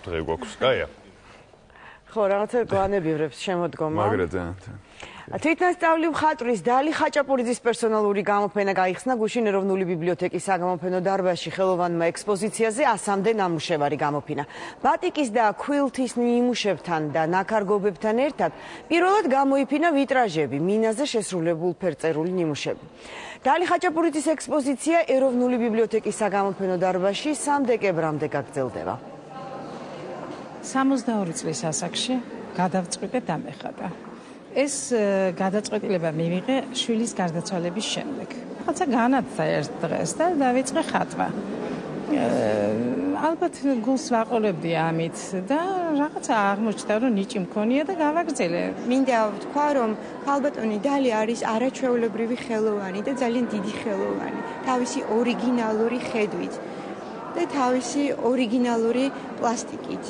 დღე გვაქვს, კაია. ხო, რაღაცა გვანებივრებს შემოდგომა. მაგრა ძალიან. თვითნასწავლი მხატვრის დალი ხაჭაპურიძის პერსონალური გამოფენა გაიხსნა გუშინ ეროვნული ბიბლიოთეკის საგამოფენო დარბაზში ხელოვანმა ექსპოზიციაზე 100-მდე ნამუშევარი გამოფინა. ბატიკის და ქვილთის ნიმუშებთან და ნაქარგობებთან ერთად პირველად გამოიფინა ვიტრაჟები, მინაზე შესრულებულ ფერწერული ნიმუშები. დალი ხაჭაპურიძის ექსპოზიცია ეროვნული ბიბლიოთეკის საგამოფენო დარბაზში 3 დეკემბრამდე გაგრძელდება. 62 წლის ასაკში გადავწყვიტე დამეხატა. ეს გადაწყვეტილება მივიღე შვილის გარდაცვალების შემდეგ. ხაცა განათდა ერთ დღეს და დავიწყე ხატვა. ალბათ გულს ვაყოლებდი ამით და რაღაცა აღმოჩნდა რომ ნიჭი მქონია და გავაგრძელე. მინდა ვთქვა რომ ქალბატონი დალი არის არაჩვეულებრივი ხელოვანი და ძალიან დიდი ხელოვანი. თავისი ორიგინალური ხედვით და თავისი ორიგინალური პლასტიკით.